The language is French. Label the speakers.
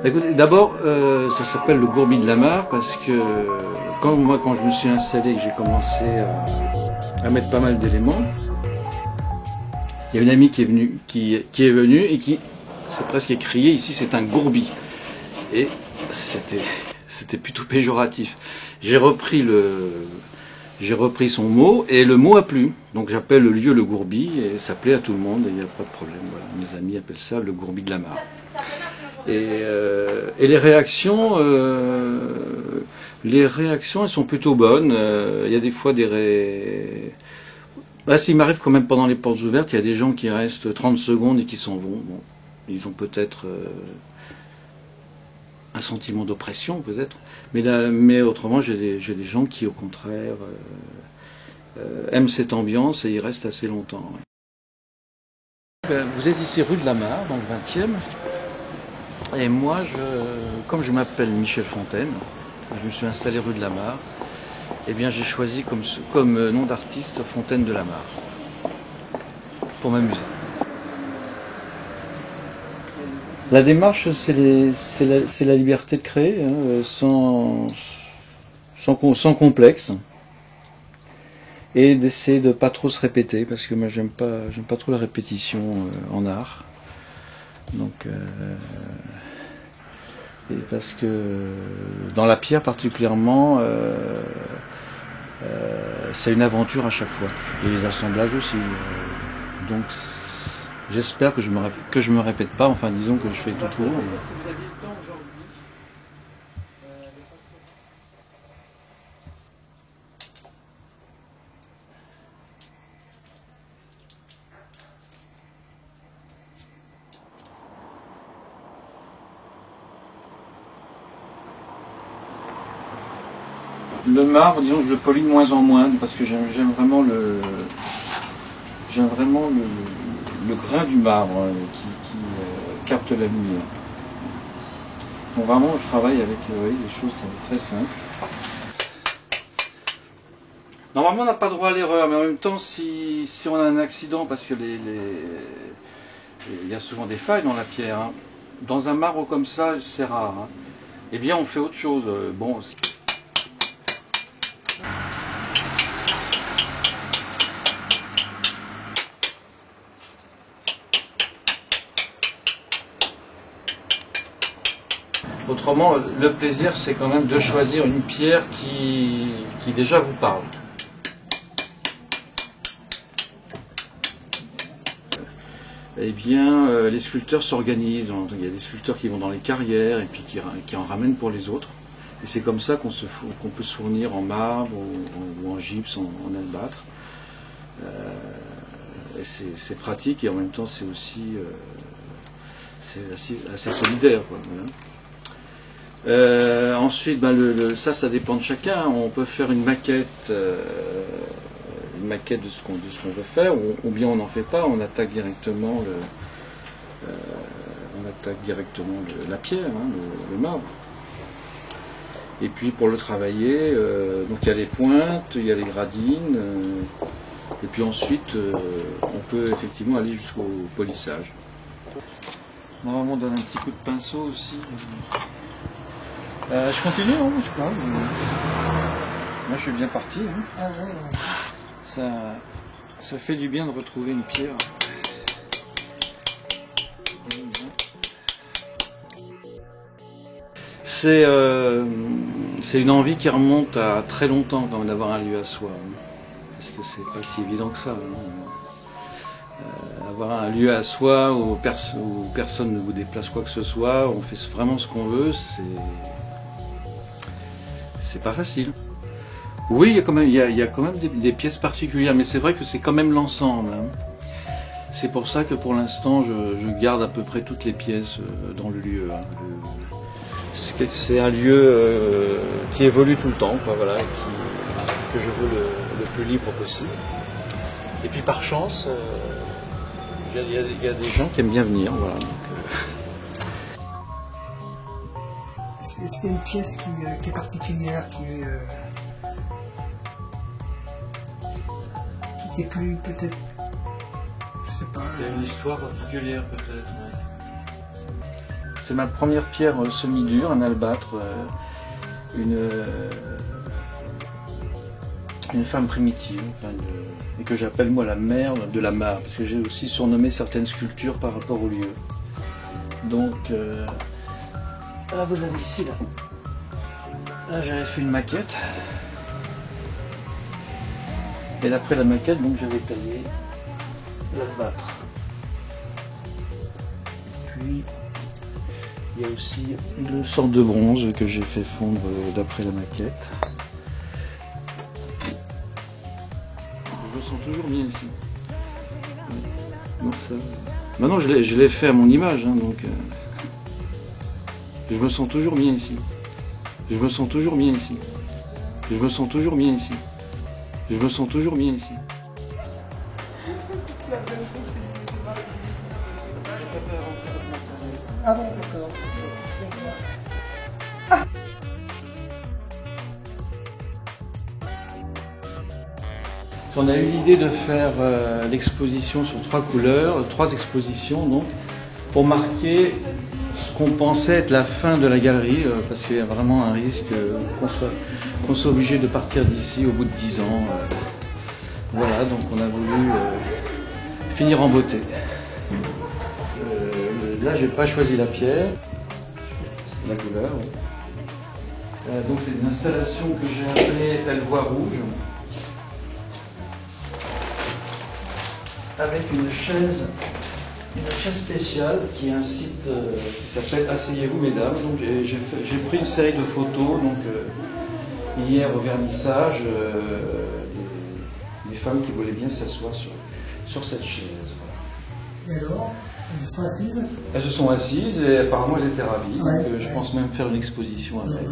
Speaker 1: Écoutez, d'abord, ça s'appelle le Gourbi de la Mare parce que quand je me suis installé, que j'ai commencé à mettre pas mal d'éléments, il y a une amie qui est venue et qui s'est presque écrié ici, c'est un gourbi. Et c'était plutôt péjoratif. J'ai repris son mot et le mot a plu. Donc j'appelle le lieu le Gourbi et ça plaît à tout le monde et il n'y a pas de problème. Voilà. Mes amis appellent ça le Gourbi de la Mare. Et les réactions, elles sont plutôt bonnes. Il y a des fois il m'arrive quand même pendant les portes ouvertes, il y a des gens qui restent 30 secondes et qui s'en vont. Bon, ils ont peut-être un sentiment d'oppression, peut-être. Mais autrement, j'ai des gens qui, au contraire, aiment cette ambiance et ils restent assez longtemps. Vous êtes ici rue de la Mare, dans le 20e. Et moi, comme je m'appelle Michel Fontaine, je me suis installé rue de la Mare, eh bien j'ai choisi comme nom d'artiste Fontaine de la Mare, pour m'amuser. La démarche, c'est la liberté de créer, hein, sans complexe, et d'essayer de pas trop se répéter, parce que moi j'aime pas trop la répétition en art. Donc, et parce que dans la pierre particulièrement, c'est une aventure à chaque fois. Et les assemblages aussi. Donc j'espère que je me répète pas, enfin disons que je fais tout court. Le marbre, disons que je le polis de moins en moins parce que j'aime vraiment le grain du marbre qui capte la lumière. Donc vraiment, je travaille avec des choses très simples. Normalement, on n'a pas droit à l'erreur, mais en même temps, si on a un accident, parce que il y a souvent des failles dans la pierre, hein. Dans un marbre comme ça, c'est rare, hein. Eh bien, on fait autre chose. Bon. Autrement, le plaisir, c'est quand même de choisir une pierre qui déjà vous parle. Eh bien, les sculpteurs s'organisent. Il y a des sculpteurs qui vont dans les carrières et puis qui en ramènent pour les autres. Et c'est comme ça qu'on peut se fournir en marbre ou en gypse, en albâtre. C'est pratique et en même temps, c'est aussi assez solidaire, quoi, voilà. Ensuite, ça dépend de chacun. On peut faire une maquette de ce qu'on veut faire, ou bien on n'en fait pas. On attaque directement la pierre, hein, le marbre. Et puis pour le travailler, donc il y a les pointes, il y a les gradines, et puis ensuite on peut effectivement aller jusqu'au polissage. Normalement, on donne un petit coup de pinceau aussi. Je continue, hein, je crois. Moi, je suis bien parti. Hein. Ah, ouais. Ça fait du bien de retrouver une pierre. C'est une envie qui remonte à très longtemps, quand même, d'avoir un lieu à soi. Hein. Parce que c'est pas si évident que ça. Hein. Avoir un lieu à soi où personne ne vous déplace quoi que ce soit, on fait vraiment ce qu'on veut, c'est pas facile. Oui, il y a quand même des pièces particulières, mais c'est vrai que c'est quand même l'ensemble. Hein. C'est pour ça que pour l'instant, je garde à peu près toutes les pièces dans le lieu. Hein. C'est un lieu qui évolue tout le temps, quoi, voilà, que je veux le plus libre possible. Et puis par chance, il y a des gens qui aiment bien venir. Voilà, donc,
Speaker 2: Est-ce qu'il y a une pièce qui est particulière, qui est plus peut-être, je sais pas.
Speaker 1: Il y a une histoire particulière peut-être. C'est ma première pierre semi-dure, un albâtre, une femme primitive, et que j'appelle moi la mère de la mare, parce que j'ai aussi surnommé certaines sculptures par rapport au lieu. Donc, là vous avez ici, là j'avais fait une maquette, et d'après la maquette, donc j'avais taillé l'albâtre. Puis, il y a aussi une sorte de bronze que j'ai fait fondre d'après la maquette. Je me sens toujours bien ici. Donc ça... Maintenant je l'ai fait à mon image, hein, donc je me sens toujours bien ici. Je me sens toujours bien ici. Je me sens toujours bien ici. Je me sens toujours bien ici.
Speaker 2: Ah bon, d'accord.
Speaker 1: On a eu l'idée de faire l'exposition sur 3 couleurs, 3 expositions donc, pour marquer ce qu'on pensait être la fin de la galerie, parce qu'il y a vraiment un risque qu'on soit obligé de partir d'ici au bout de 10 ans. Voilà, donc on a voulu finir en beauté. Là, j'ai pas choisi la pierre, c'est la couleur. Donc c'est une installation que j'ai appelée Elle voit rouge, avec une chaise spéciale qui est un site qui s'appelle Asseyez-vous mesdames. Donc j'ai pris une série de photos donc, hier au vernissage des femmes qui voulaient bien s'asseoir sur cette chaise. Voilà.
Speaker 2: Et alors, elles se sont assises?
Speaker 1: Elles se sont assises et apparemment elles étaient ravies.
Speaker 2: Ouais,
Speaker 1: donc je pense même faire une exposition avec.